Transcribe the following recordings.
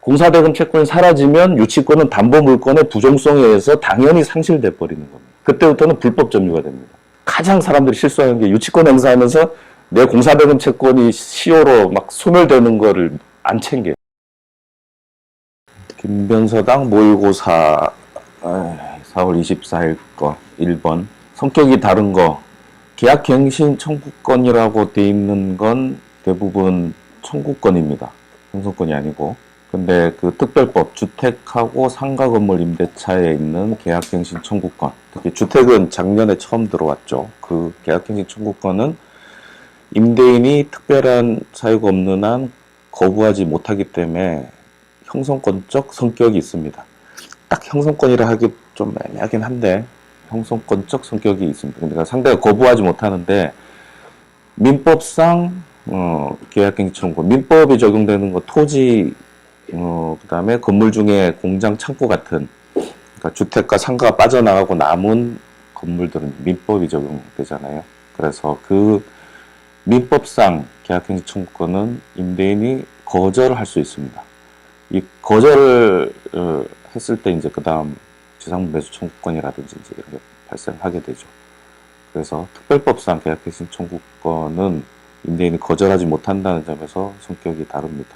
공사대금 채권이 사라지면 유치권은 담보물권의 부정성에 의해서 당연히 상실돼 버리는 겁니다. 그때부터는 불법 점유가 됩니다. 가장 사람들이 실수하는 게 유치권 행사하면서 내 공사대금 채권이 시효로 막 소멸되는 거를 안 챙겨요. 김변서당 모의고사 4월 24일 거 1번 성격이 다른 거 계약갱신 청구권이라고 돼 있는 건 대부분 청구권입니다. 형성권이 아니고. 근데 그 특별법 주택하고 상가 건물 임대차에 있는 계약갱신 청구권, 특히 주택은 작년에 처음 들어왔죠. 그 계약갱신 청구권은 임대인이 특별한 사유가 없는 한 거부하지 못하기 때문에 형성권적 성격이 있습니다. 딱 형성권이라 하기 좀 애매하긴 한데 형성권적 성격이 있습니다. 그러니까 상대가 거부하지 못하는데 민법상 계약갱신 청구, 민법이 적용되는 거 토지 그 다음에 건물 중에 공장, 창고 같은, 그러니까 주택과 상가가 빠져나가고 남은 건물들은 민법이 적용되잖아요. 그래서 그 민법상 계약갱신 청구권은 임대인이 거절을 할 수 있습니다. 이 거절을 했을 때 이제 그 다음 지상무 매수 청구권이라든지 이제 이런 게 발생하게 되죠. 그래서 특별법상 계약갱신 청구권은 임대인이 거절하지 못한다는 점에서 성격이 다릅니다.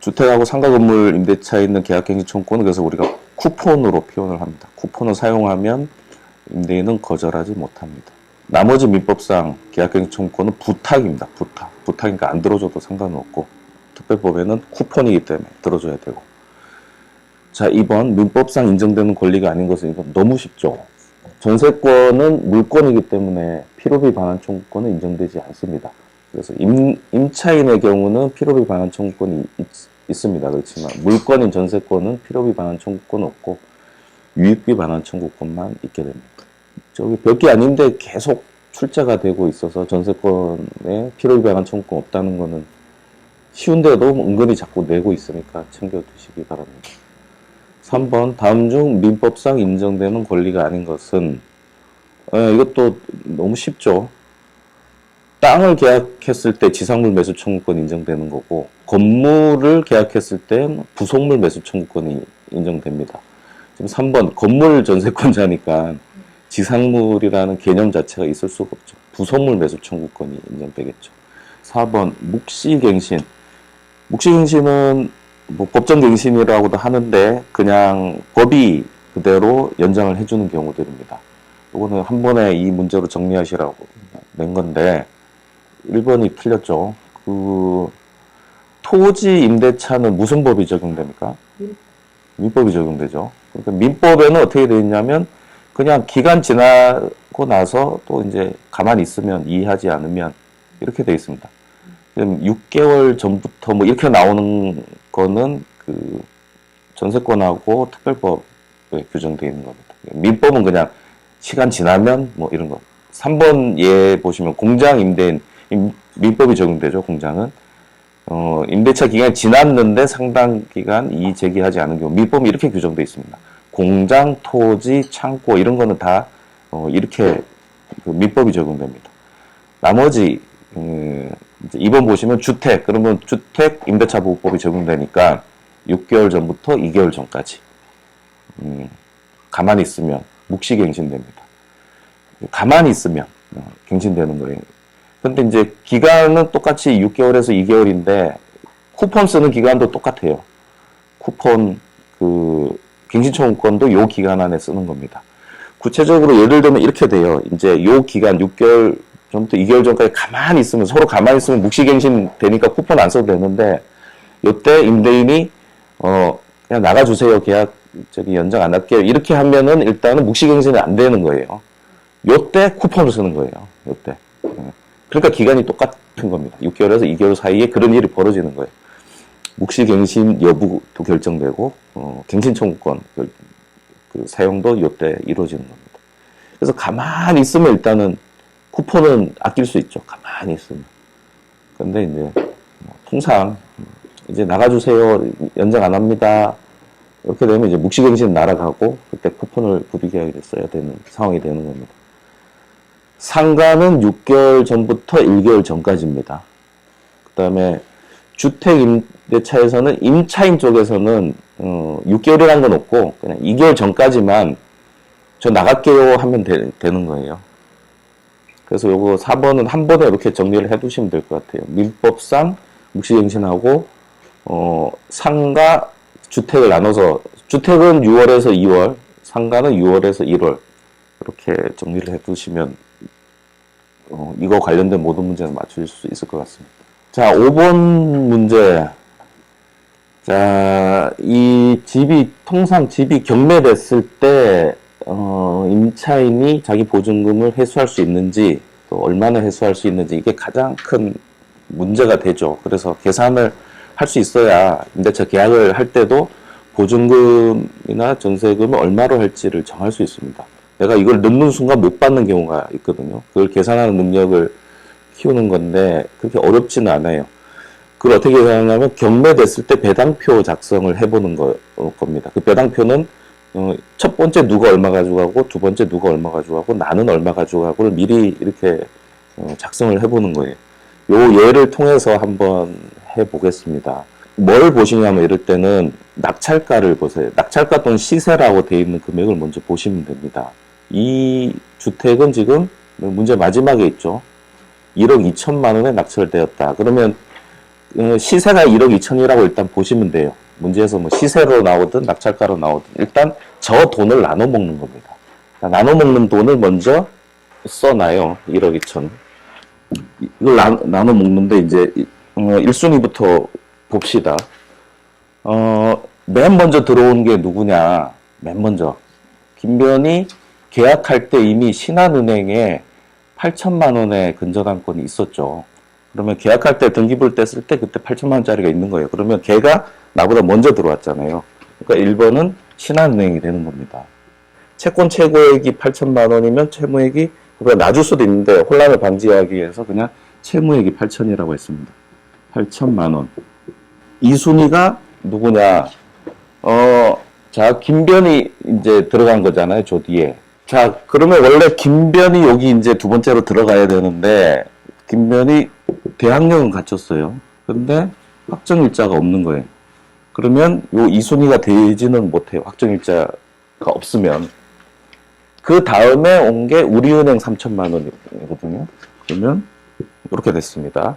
주택하고 상가 건물 임대차에 있는 계약갱신 청구권은 그래서 우리가 쿠폰으로 표현을 합니다. 쿠폰을 사용하면 임대인은 거절하지 못합니다. 나머지 민법상 계약갱신 청구권은 부탁입니다. 부탁이니까 안 들어줘도 상관은 없고 특별법에는 쿠폰이기 때문에 들어줘야 되고. 자, 2번 민법상 인정되는 권리가 아닌 것은 이건 너무 쉽죠. 전세권은 물권이기 때문에 필요비 반환 청구권은 인정되지 않습니다. 그래서 임차인의 경우는 필요비 반환 청구권이 있습니다. 그렇지만 물권인 전세권은 필요비 반환 청구권 없고 유익비 반환 청구권만 있게 됩니다. 저기 별게 아닌데 계속 출제가 되고 있어서 전세권에 필요비 반환 청구권 없다는 거는 쉬운데도 은근히 자꾸 내고 있으니까 챙겨두시기 바랍니다. 3번 다음 중 민법상 인정되는 권리가 아닌 것은 이것도 너무 쉽죠. 땅을 계약했을 때 지상물 매수 청구권 인정되는 거고 건물을 계약했을 때 부속물 매수 청구권이 인정됩니다. 지금 3번 건물 전세권자니까 지상물이라는 개념 자체가 있을 수가 없죠. 부속물 매수 청구권이 인정되겠죠. 4번 묵시갱신. 묵시갱신은 뭐 법정갱신이라고도 하는데 그냥 법이 그대로 연장을 해주는 경우들입니다. 이거는 한 번에 이 문제로 정리하시라고 낸 건데 1번이 틀렸죠. 그 토지 임대차는 무슨 법이 적용됩니까? 민법이 적용되죠. 그러니까 민법에는 어떻게 되어 있냐면 그냥 기간 지나고 나서 또 이제 가만히 있으면 이해하지 않으면 이렇게 되어 있습니다. 6개월 전부터 뭐 이렇게 나오는 거는 그 전세권하고 특별법에 규정되어 있는 겁니다. 민법은 그냥 시간 지나면 뭐 이런 거. 3번 예 보시면 공장 임대인 민법이 적용되죠. 공장은 임대차 기간이 지났는데 상당 기간 이의 제기하지 않은 경우 민법이 이렇게 규정되어 있습니다. 공장, 토지, 창고 이런 거는 다 이렇게 그 민법이 적용됩니다. 나머지 이제 2번 보시면 주택, 그러면 주택 임대차 보호법이 적용되니까 6개월 전부터 2개월 전까지 가만히 있으면 묵시갱신됩니다. 가만히 있으면 갱신되는 거예요. 근데 이제 기간은 똑같이 6개월에서 2개월인데 쿠폰 쓰는 기간도 똑같아요. 쿠폰 그 갱신청구권도 요 기간 안에 쓰는 겁니다. 구체적으로 예를 들면 이렇게 돼요. 이제 요 기간 6개월 전부터 2개월 전까지 가만히 있으면 서로 가만히 있으면 묵시갱신 되니까 쿠폰 안 써도 되는데 요때 임대인이 그냥 나가주세요. 계약 연장 안 할게요. 이렇게 하면은 일단은 묵시갱신이 안 되는 거예요. 요때 쿠폰을 쓰는 거예요. 요때. 그러니까 기간이 똑같은 겁니다. 6개월에서 2개월 사이에 그런 일이 벌어지는 거예요. 묵시갱신 여부도 결정되고 갱신 청구권 그 사용도 요때 이루어지는 겁니다. 그래서 가만히 있으면 일단은 쿠폰은 아낄 수 있죠. 가만히 있으면. 근데 이제 통상 이제 나가주세요. 연장 안 합니다. 이렇게 되면 이제 묵시갱신 날아가고 그때 쿠폰을 부득이하게 써야 되는 상황이 되는 겁니다. 상가는 6개월 전부터 1개월 전까지입니다. 그 다음에 주택 임대차에서는 임차인 쪽에서는 6개월이란 건 없고 그냥 2개월 전까지만 저 나갈게요 하면 되는 거예요. 그래서 요거 4번은 한 번에 이렇게 정리를 해 두시면 될 것 같아요. 민법상 묵시갱신하고 상가 주택을 나눠서 주택은 6월에서 2월, 상가는 6월에서 1월 이렇게 정리를 해 두시면 이거 관련된 모든 문제는 맞추실 수 있을 것 같습니다. 자, 5번 문제. 자, 통상 집이 경매됐을 때, 임차인이 자기 보증금을 회수할 수 있는지, 또 얼마나 회수할 수 있는지, 이게 가장 큰 문제가 되죠. 그래서 계산을 할 수 있어야 임대차 계약을 할 때도 보증금이나 전세금을 얼마로 할지를 정할 수 있습니다. 내가 이걸 넣는 순간 못 받는 경우가 있거든요. 그걸 계산하는 능력을 키우는 건데 그렇게 어렵지는 않아요. 그걸 어떻게 계산하냐면 경매됐을 때 배당표 작성을 해보는 겁니다. 그 배당표는 첫 번째 누가 얼마 가져가고 두 번째 누가 얼마 가져가고 나는 얼마 가져가고를 미리 이렇게 작성을 해보는 거예요. 요 예를 통해서 한번 해보겠습니다. 뭘 보시냐면 이럴 때는 낙찰가를 보세요. 낙찰가 또는 시세라고 되어 있는 금액을 먼저 보시면 됩니다. 이 주택은 지금 문제 마지막에 있죠. 1억 2천만 원에 낙찰되었다. 그러면 시세가 1억 2천이라고 일단 보시면 돼요. 문제에서 뭐 시세로 나오든 낙찰가로 나오든 일단 저 돈을 나눠 먹는 겁니다. 나눠 먹는 돈을 먼저 써놔요. 1억 2천. 이걸 나눠 먹는데 이제 1순위부터 봅시다. 맨 먼저 들어온 게 누구냐? 맨 먼저 김변이 계약할 때 이미 신한은행에 8천만 원의 근저당권이 있었죠. 그러면 계약할 때 등기부를 뗐을 때 그때 8천만 원짜리가 있는 거예요. 그러면 걔가 나보다 먼저 들어왔잖아요. 그러니까 1번은 신한은행이 되는 겁니다. 채권 최고액이 8천만 원이면 채무액이 그보다 낮을 수도 있는데 혼란을 방지하기 위해서 그냥 채무액이 8천이라고 했습니다. 8천만 원. 2순위가 누구냐? 자, 김변이 이제 들어간 거잖아요. 저 뒤에. 자, 그러면 원래 김변이 여기 이제 두 번째로 들어가야 되는데, 김변이 대학력은 갖췄어요. 근데 확정일자가 없는 거예요. 그러면 요 2순위가 되지는 못해요. 확정일자가 없으면. 그 다음에 온 게 우리은행 3천만 원이거든요. 그러면 이렇게 됐습니다.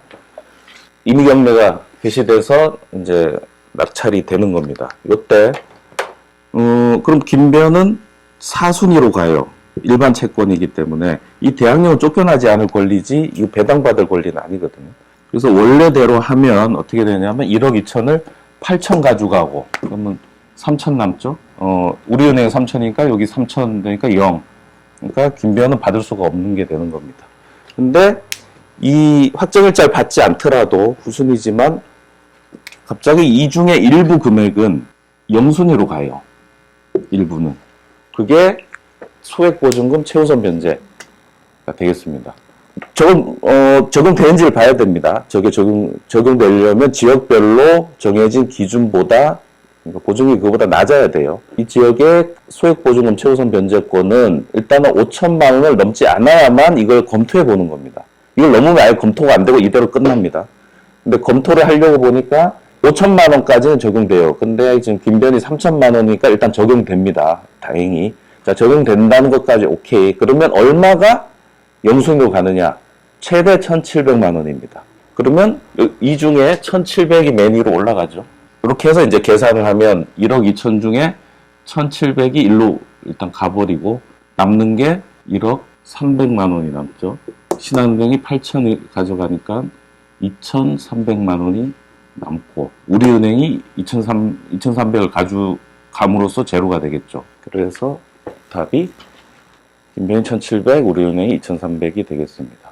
임의경매가 개시돼서 이제 낙찰이 되는 겁니다. 요때 그럼 김변은 4순위로 가요. 일반 채권이기 때문에 이 대항력은 쫓겨나지 않을 권리지 이 배당받을 권리는 아니거든요. 그래서 원래대로 하면 어떻게 되냐면 1억 2천을 8천 가져가고 그러면 3천 남죠. 우리은행 3천이니까 여기 3천 되니까 0. 그러니까 김변은 받을 수가 없는 게 되는 겁니다. 근데 이 확정일자를 받지 않더라도 후순위지만 갑자기 이 중에 일부 금액은 0순위로 가요. 일부는. 그게 소액보증금 최우선 변제가 되겠습니다. 적용되는지를 봐야 됩니다. 저게 적용되려면 지역별로 정해진 기준보다, 그러니까 보증이 그거보다 낮아야 돼요. 이 지역의 소액보증금 최우선 변제권은 일단은 5천만 원을 넘지 않아야만 이걸 검토해 보는 겁니다. 이걸 넘으면 아예 검토가 안 되고 이대로 끝납니다. 근데 검토를 하려고 보니까 5천만 원까지는 적용돼요. 근데 지금 김변이 3천만 원이니까 일단 적용됩니다. 다행히. 자, 적용된다는 것까지 오케이. 그러면 얼마가 영순위로 가느냐? 최대 1,700만 원입니다. 그러면 이 중에 1,700이 맨 위로 올라가죠. 이렇게 해서 이제 계산을 하면 1억 2천 중에 1,700이 일로 일단 가버리고 남는 게 1억 300만 원이 남죠. 신한은행이 8천을 가져가니까 2,300만 원이 남고 우리은행이 2,300을 가져감으로써 제로가 되겠죠. 그래서 답이 김변이 1,700, 우리은행이 2,300이 되겠습니다.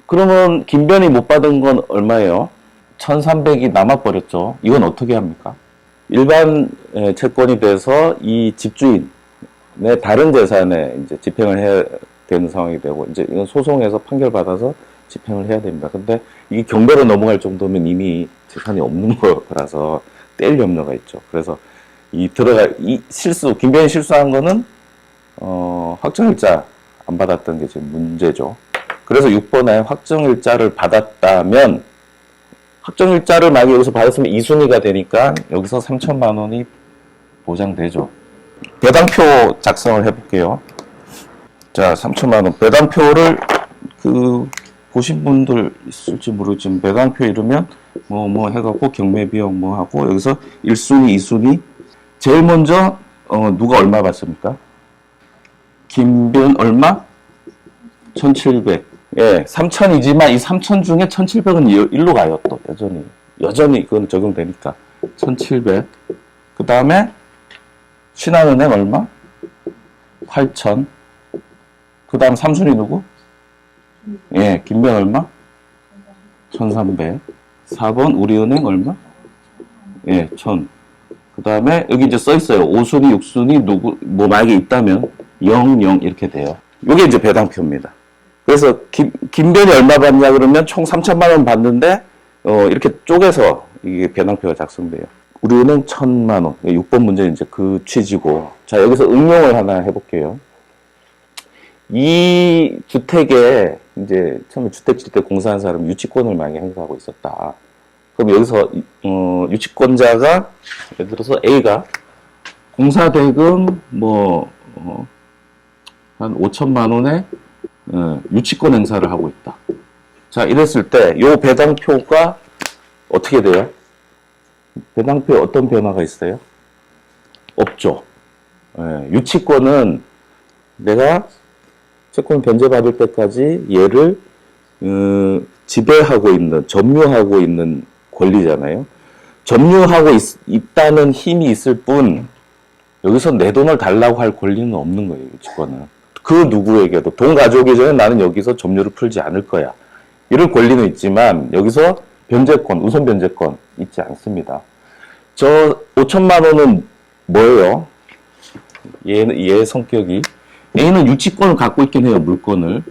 그러면 김변이 못 받은 건 얼마예요? 1,300이 남아버렸죠. 이건 어떻게 합니까? 일반 채권이 돼서 이 집주인의 다른 재산에 이제 집행을 해야 되는 상황이 되고, 이제 이건 소송에서 판결받아서 집행을 해야 됩니다. 근데 이게 경매로 넘어갈 정도면 이미 재산이 없는 거라서 뗄 염려가 있죠. 그래서 김변이 실수한 거는, 확정일자 안 받았던 게 지금 문제죠. 그래서 6번에 확정일자를 받았다면 확정일자를 만약에 여기서 받았으면 2순위가 되니까 여기서 3천만 원이 보장되죠. 배당표 작성을 해볼게요. 자, 3천만 원. 배당표를 보신 분들 있을지 모르지만 배당표 이러면 뭐 해갖고 경매비용 뭐 하고 여기서 1순위, 2순위. 제일 먼저 누가 얼마 받습니까? 김변 얼마? 1,700. 예, 3,000이지만 이 3,000 중에 1,700은 일로 가요. 또 여전히 그건 적용되니까 1,700. 그 다음에 신한은행 얼마? 8,000. 그 다음 3순위 누구? 예, 김변 얼마? 1,300. 4번 우리은행 얼마? 예, 1,000. 그 다음에 여기 이제 써 있어요. 5순위, 6순위 누구 뭐 만약에 있다면 0, 0 이렇게 돼요. 이게 이제 배당표입니다. 그래서 김변이 얼마 받냐 그러면 총 3천만 원 받는데 이렇게 쪼개서 이게 배당표가 작성돼요. 우리은행 1,000만 원. 6번 문제는 이제 그 취지고. 자, 여기서 응용을 하나 해볼게요. 이 주택에 이제 처음에 주택 질 때 공사한 사람이 유치권을 만약에 행사하고 있었다. 그럼 여기서 유치권자가 예를 들어서 A가 공사대금 한 5천만 원에 유치권 행사를 하고 있다. 자, 이랬을 때 이 배당표가 어떻게 돼요? 배당표에 어떤 변화가 있어요? 없죠. 유치권은 내가 채권 변제받을 때까지 얘를 지배하고 있는, 점유하고 있는 권리잖아요. 점유하고 있다는 힘이 있을 뿐 여기서 내 돈을 달라고 할 권리는 없는 거예요. 유치권은. 그 누구에게도 돈 가져오기 전에 나는 여기서 점유를 풀지 않을 거야. 이럴 권리는 있지만 여기서 변제권, 우선 변제권 있지 않습니다. 저 5천만 원은 뭐예요? 얘 성격이 A는 유치권을 갖고 있긴 해요. 물건을.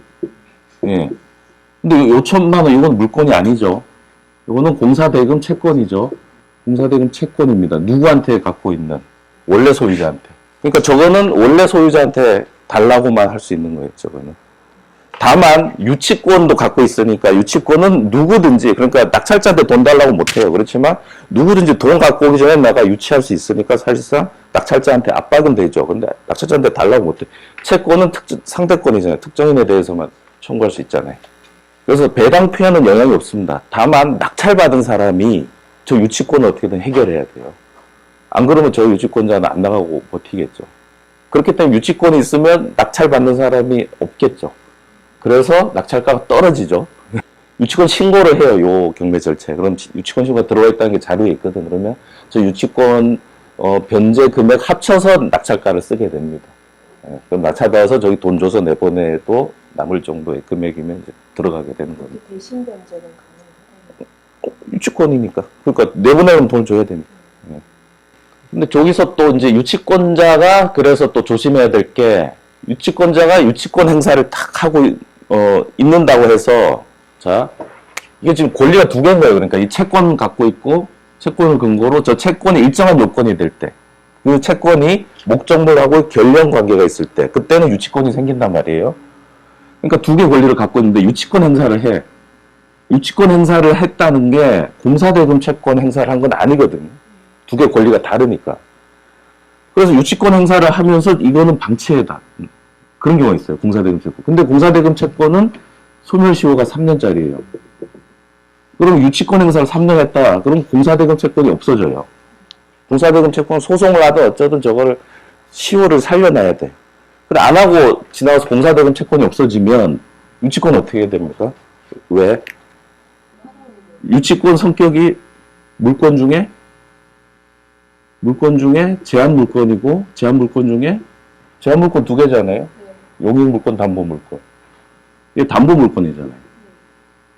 예. 근데 5천만 원 이건 물건이 아니죠. 이거는 공사대금 채권이죠. 공사대금 채권입니다. 누구한테 갖고 있는? 원래 소유자한테. 그러니까 저거는 원래 소유자한테 달라고만 할 수 있는 거예요. 저거는. 다만 유치권도 갖고 있으니까 유치권은 누구든지, 그러니까 낙찰자한테 돈 달라고 못해요. 그렇지만 누구든지 돈 갖고 오기 전에 내가 유치할 수 있으니까 사실상 낙찰자한테 압박은 되죠. 근데 낙찰자한테 달라고 못해. 채권은 상대권이잖아요. 특정인에 대해서만 청구할 수 있잖아요. 그래서 배당표에는 영향이 없습니다. 다만 낙찰받은 사람이 저 유치권을 어떻게든 해결해야 돼요. 안 그러면 저 유치권자는 안 나가고 버티겠죠. 그렇기 때문에 유치권이 있으면 낙찰받는 사람이 없겠죠. 그래서 낙찰가가 떨어지죠. 유치권 신고를 해요. 요 경매 절차에. 그럼 유치권 신고가 들어와 있다는 게 자료에 있거든. 그러면 저 유치권 변제 금액 합쳐서 낙찰가를 쓰게 됩니다. 그럼 낙찰받아서 저기 돈 줘서 내보내도 남을 정도의 금액이면 이제 들어가게 되는 겁니다. 대신 변제는 가능해요? 유치권이니까. 그러니까 내보내면 돈 줘야 되니까. 근데 저기서 또 이제 유치권자가 그래서 또 조심해야 될 게 유치권자가 유치권 행사를 탁 하고 있는다고 해서 자 이게 지금 권리가 두 개인 거예요. 그러니까 이 채권 갖고 있고 채권을 근거로 저 채권이 일정한 요건이 될 때 그 채권이 목적물하고 결련 관계가 있을 때 그때는 유치권이 생긴단 말이에요. 그러니까 두 개 권리를 갖고 있는데 유치권 행사를 해. 유치권 행사를 했다는 게 공사대금 채권 행사를 한 건 아니거든요. 두 개 권리가 다르니까. 그래서 유치권 행사를 하면서 이거는 방치해다. 그런 경우가 있어요. 공사대금 채권. 근데 공사대금 채권은 소멸시효가 3년짜리예요. 그럼 유치권 행사를 3년 했다. 그럼 공사대금 채권이 없어져요. 공사대금 채권 소송을 하든 어쩌든 저거를 시효를 살려놔야 돼. 근데 안 하고 지나가서 공사대금 채권이 없어지면 유치권은 어떻게 해야 됩니까? 왜? 유치권 성격이 물건 중에 제한물건이고 제한물건 두 개잖아요. 용익물건, 담보물건. 이게 담보물건이잖아요.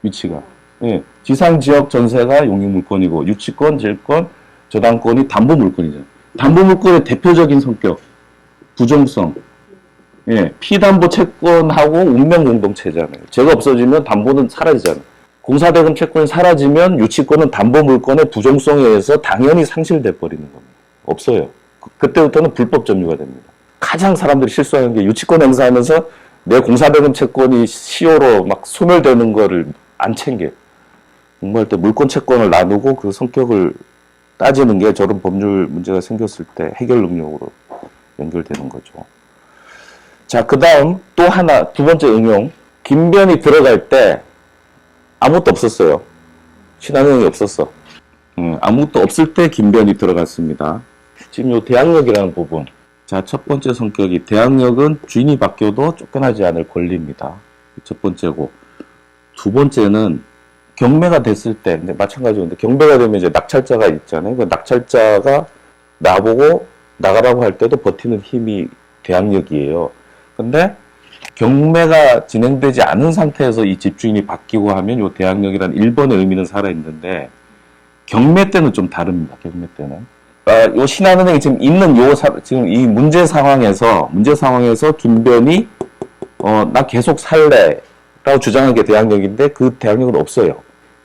위치가. 예. 지상지역 전세가 용익물건이고 유치권, 질권, 저당권이 담보물건이잖아요. 담보물건의 대표적인 성격, 부정성. 예. 피담보 채권하고 운명공동체잖아요. 제가 없어지면 담보는 사라지잖아요. 공사대금 채권이 사라지면 유치권은 담보물건의 부정성에 의해서 당연히 상실돼 버리는 겁니다. 없어요. 그때부터는 불법 점유가 됩니다. 가장 사람들이 실수하는 게 유치권 행사하면서 내 공사대금 채권이 시효로 막 소멸되는 거를 안 챙겨요. 공부할 때 물권 채권을 나누고 그 성격을 따지는 게 저런 법률 문제가 생겼을 때 해결 능력으로 연결되는 거죠. 자, 그 다음 또 하나, 두 번째 응용. 김변이 들어갈 때 아무것도 없었어요. 신한은행이 없었어. 아무것도 없을 때 김변이 들어갔습니다. 지금 요 대항력이라는 부분. 자, 첫 번째 성격이 대항력은 주인이 바뀌어도 쫓겨나지 않을 권리입니다. 첫 번째고. 두 번째는 경매가 됐을 때, 근데 마찬가지로, 근데 경매가 되면 이제 낙찰자가 있잖아요. 그 낙찰자가 나보고 나가라고 할 때도 버티는 힘이 대항력이에요. 근데 경매가 진행되지 않은 상태에서 이 집주인이 바뀌고 하면 요 대항력이라는 1번의 의미는 살아있는데, 경매 때는 좀 다릅니다. 경매 때는. 요 신한은행이 지금 있는 지금 이 문제 상황에서 김변이, 나 계속 살래. 라고 주장한 게 대항력인데 그 대항력은 없어요.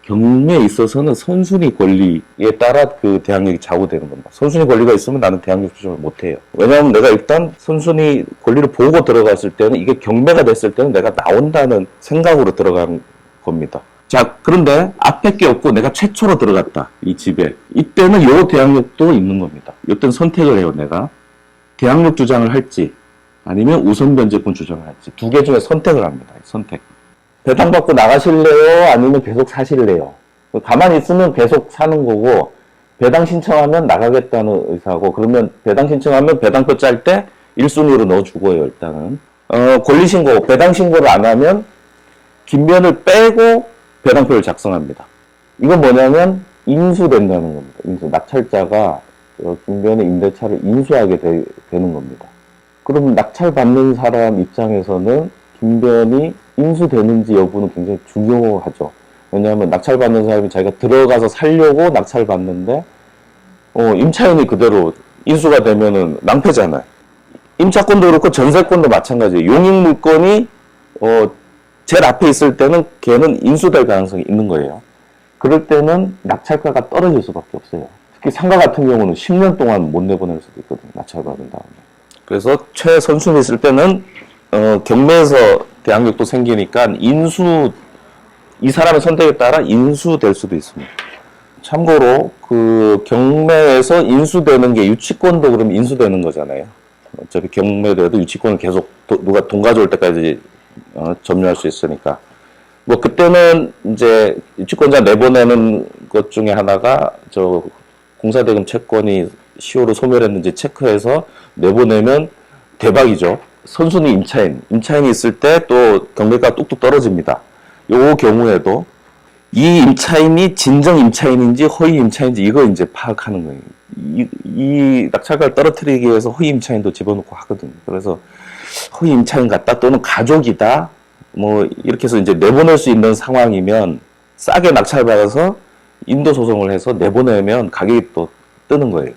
경매에 있어서는 선순위 권리에 따라 그 대항력이 좌우되는 겁니다. 선순위 권리가 있으면 나는 대항력 주장을 못해요. 왜냐하면 내가 일단 선순위 권리를 보고 들어갔을 때는 이게 경매가 됐을 때는 내가 나온다는 생각으로 들어간 겁니다. 자, 그런데 앞에 게 없고 내가 최초로 들어갔다. 이 집에. 이때는 요 대항력도 있는 겁니다. 이때는 선택을 해요. 내가 대항력 주장을 할지 아니면 우선 변제권 주장을 할지 두 개 중에 선택을 합니다. 선택. 배당받고 나가실래요? 아니면 계속 사실래요? 가만히 있으면 계속 사는 거고, 배당 신청하면 나가겠다는 의사고, 그러면 배당 신청하면 배당표 짤 때 1순위로 넣어주고요, 일단은. 권리신고, 배당 신고를 안 하면 김변을 빼고 배당표를 작성합니다. 이건 뭐냐면 인수된다는 겁니다. 인수. 낙찰자가 김변의 임대차를 인수하게 되는 겁니다. 그럼 낙찰받는 사람 입장에서는 김변이 인수되는지 여부는 굉장히 중요하죠. 왜냐하면 낙찰받는 사람이 자기가 들어가서 살려고 낙찰받는데 임차인이 그대로 인수가 되면은 낭패잖아요. 임차권도 그렇고 전세권도 마찬가지예요. 용익물건이 제일 앞에 있을 때는 걔는 인수될 가능성이 있는 거예요. 그럴 때는 낙찰가가 떨어질 수밖에 없어요. 특히 상가 같은 경우는 10년 동안 못 내보낼 수도 있거든요. 낙찰받은 다음에. 그래서 최선순위 있을 때는 경매에서 대항력도 생기니까 이 사람의 선택에 따라 인수될 수도 있습니다. 참고로 그 경매에서 인수되는 게 유치권도 그럼 인수되는 거잖아요. 어차피 경매돼도 유치권은 계속 누가 돈 가져올 때까지 점유할 수 있으니까. 뭐 그때는 이제 유치권자 내보내는 것 중에 하나가 공사대금 채권이 시효로 소멸했는지 체크해서 내보내면 대박이죠. 선순위 임차인이 있을 때 또 경매가 뚝뚝 떨어집니다. 요 경우에도 이 임차인이 진정 임차인인지 허위 임차인인지 이거 이제 파악하는 거예요. 이 낙찰가를 떨어뜨리기 위해서 허위 임차인도 집어넣고 하거든요. 그래서 허위 임차인 같다 또는 가족이다 뭐 이렇게 해서 이제 내보낼 수 있는 상황이면 싸게 낙찰받아서 인도 소송을 해서 내보내면 가격이 또 뜨는 거예요.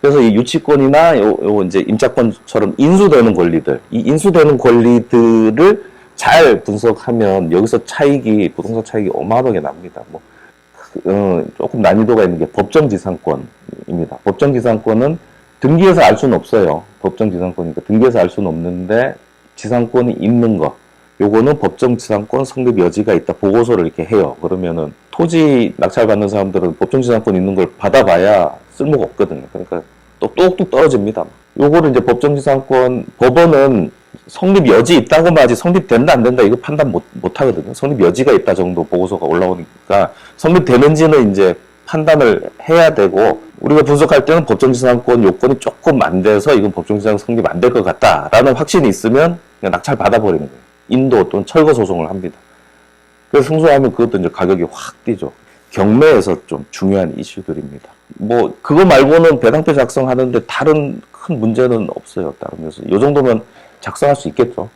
그래서 이 유치권이나 요 이제 임차권처럼 인수되는 권리들, 이 인수되는 권리들을 잘 분석하면 여기서 부동산 차익이 어마어마하게 납니다. 조금 난이도가 있는 게 법정지상권입니다. 법정지상권은 등기에서 알 수는 없어요. 법정지상권이니까 등기에서 알 수는 없는데 지상권이 있는 거. 요거는 법정지상권 성립 여지가 있다. 보고서를 이렇게 해요. 그러면은 토지 낙찰받는 사람들은 법정지상권 있는 걸 받아봐야 쓸모가 없거든요. 그러니까 또 뚝뚝 떨어집니다. 요거를 이제 법정지상권, 법원은 성립 여지 있다고만 하지 성립된다 안 된다 이거 판단 못 하거든요. 성립 여지가 있다 정도 보고서가 올라오니까 성립되는지는 이제 판단을 해야 되고 우리가 분석할 때는 법정지상권 요건이 조금 안 돼서 이건 법정지상 성립 안 될 것 같다라는 확신이 있으면 그냥 낙찰 받아버리는 거예요. 인도 또는 철거 소송을 합니다. 그래서 승소하면 그것도 이제 가격이 확 뛰죠. 경매에서 좀 중요한 이슈들입니다. 그거 말고는 배당표 작성하는데 다른 큰 문제는 없어요. 다른 데서. 이 정도면 작성할 수 있겠죠.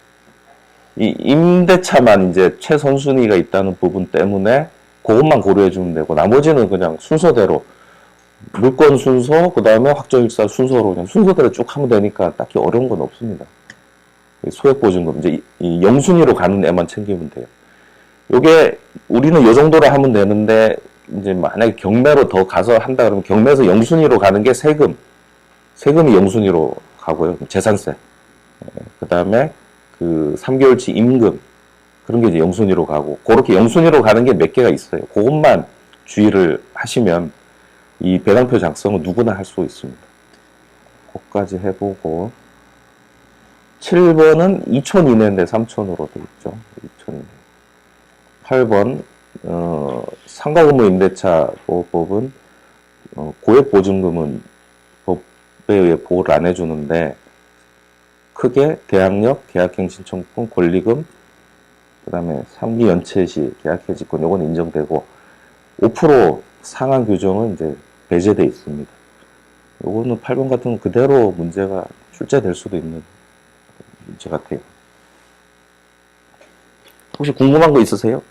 이 임대차만 이제 최선순위가 있다는 부분 때문에 그것만 고려해주면 되고, 나머지는 그냥 순서대로, 물권 순서, 그 다음에 확정일사 순서로 그냥 순서대로 쭉 하면 되니까 딱히 어려운 건 없습니다. 소액보증금, 이제 이 영순위로 가는 애만 챙기면 돼요. 요게, 우리는 요 정도로 하면 되는데, 이제 만약에 경매로 더 가서 한다 그러면 경매에서 영순위로 가는 게 세금이 영순위로 가고요. 재산세. 그 다음에 그 3개월치 임금. 그런 게 이제 영순위로 가고, 그렇게 영순위로 가는 게 몇 개가 있어요. 그것만 주의를 하시면 이 배당표 작성은 누구나 할 수 있습니다. 그것까지 해보고 7번은 2촌 이내인데 3촌으로 돼 있죠. 2촌 이내. 8번 상가건물 임대차 보호법은 고액보증금은 법에 의해 보호를 안 해주는데 크게 계약력, 계약갱신청구권, 권리금, 그 다음에 3기 연체 시 계약해지권 요건 인정되고 5% 상한 규정은 이제 배제돼 있습니다. 요거는 8번 같은 건 그대로 문제가 출제될 수도 있는 문제 같아요. 혹시 궁금한 거 있으세요?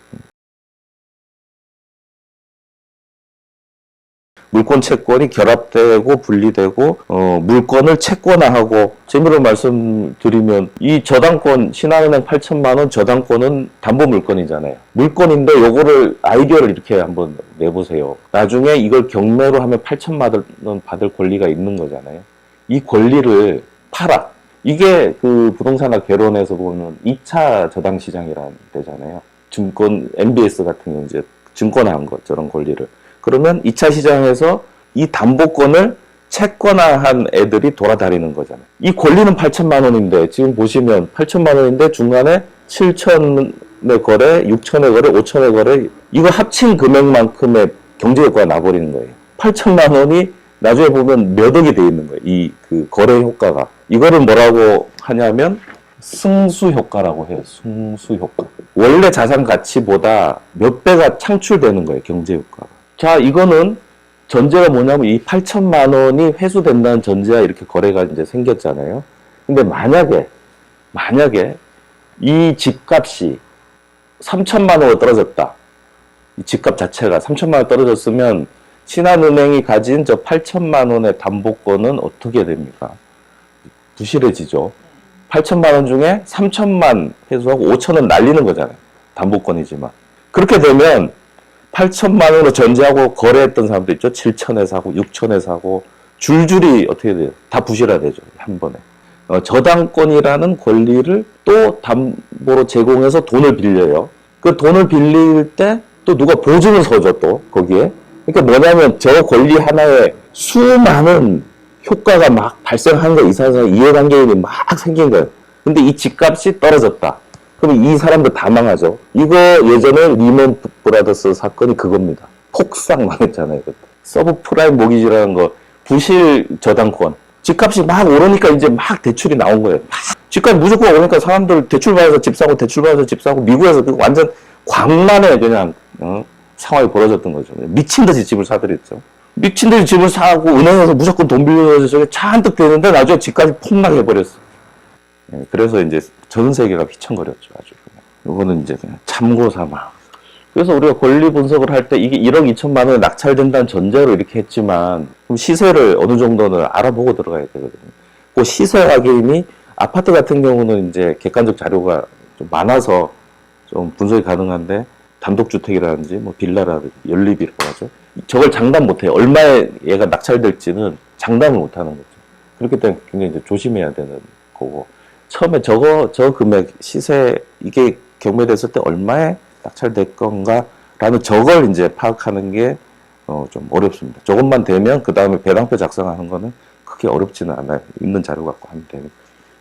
물권 채권이 결합되고 분리되고 물권을 채권화하고 재미로 말씀드리면 이 저당권 신한은행 8천만 원 저당권은 담보 물권이잖아요. 물권인데 요거를 아이디어를 이렇게 한번 내보세요. 나중에 이걸 경매로 하면 8천만 원 받을 권리가 있는 거잖아요. 이 권리를 팔아. 이게 그 부동산학 개론에서 보면 2차 저당 시장이라는 데잖아요. 증권 MBS 같은 경우 이제 증권화한 것 저런 권리를. 그러면 2차 시장에서 이 담보권을 채권화한 애들이 돌아다니는 거잖아요. 이 권리는 8천만 원인데 지금 보시면 8천만 원인데 중간에 7천의 거래, 6천의 거래, 5천의 거래 이거 합친 금액만큼의 경제효과가 나버리는 거예요. 8천만 원이 나중에 보면 몇 억이 돼 있는 거예요. 이 그 거래 효과가. 이거를 뭐라고 하냐면 승수 효과라고 해요. 승수 효과. 원래 자산 가치보다 몇 배가 창출되는 거예요. 경제 효과가. 자, 이거는 전제가 뭐냐면 이 8천만 원이 회수된다는 전제가 이렇게 거래가 이제 생겼잖아요. 근데 만약에 이 집값이 3천만 원으로 떨어졌다. 이 집값 자체가 3천만 원 떨어졌으면 신한은행이 가진 저 8천만 원의 담보권은 어떻게 됩니까? 부실해지죠. 8천만 원 중에 3천만 회수하고 5천은 날리는 거잖아요. 담보권이지만. 그렇게 되면 8천만 원으로 전제하고 거래했던 사람도 있죠. 7천에 사고 6천에 사고 줄줄이 어떻게 돼요? 다 부실화되죠. 한 번에. 저당권이라는 권리를 또 담보로 제공해서 돈을 빌려요. 그 돈을 빌릴 때 또 누가 보증을 서죠. 또 거기에. 그러니까 뭐냐면 저 권리 하나에 수많은 효과가 막 발생한 거 이상해서 이해관계인이 막 생긴 거예요. 근데 이 집값이 떨어졌다. 그럼 이 사람들 다 망하죠. 이거 예전에 리먼 브라더스 사건이 그겁니다. 폭삭 망했잖아요. 그때. 서브프라임 모기지라는 거 부실 저당권. 집값이 막 오르니까 이제 막 대출이 나온 거예요. 막 집값이 무조건 오르니까 사람들 대출 받아서 집 사고 대출 받아서 집 사고 미국에서 완전 광란의 그냥 상황이 벌어졌던 거죠. 미친 듯이 집을 사들였죠. 미친 듯이 집을 사고 은행에서 무조건 돈 빌려서 저게 잔뜩 되는데 나중에 집까지 폭락해버렸어. 그래서 이제 전 세계가 휘청거렸죠. 아주. 이거는 이제 그냥 참고 삼아. 그래서 우리가 권리 분석을 할 때 이게 1억 2천만 원에 낙찰된다는 전제로 이렇게 했지만 그럼 시세를 어느 정도는 알아보고 들어가야 되거든요. 그 시세 확인이 아파트 같은 경우는 이제 객관적 자료가 좀 많아서 좀 분석이 가능한데 단독주택이라든지 뭐 빌라라든지 연립이라고 하죠. 저걸 장담 못해요. 얼마에 얘가 낙찰될지는 장담을 못하는 거죠. 그렇기 때문에 굉장히 이제 조심해야 되는 거고 처음에 저 금액 시세 이게 경매됐을 때 얼마에 낙찰될 건가라는 저걸 이제 파악하는 게 좀 어렵습니다. 저것만 되면 그 다음에 배당표 작성하는 거는 크게 어렵지는 않아요. 있는 자료 갖고 하면 되니까.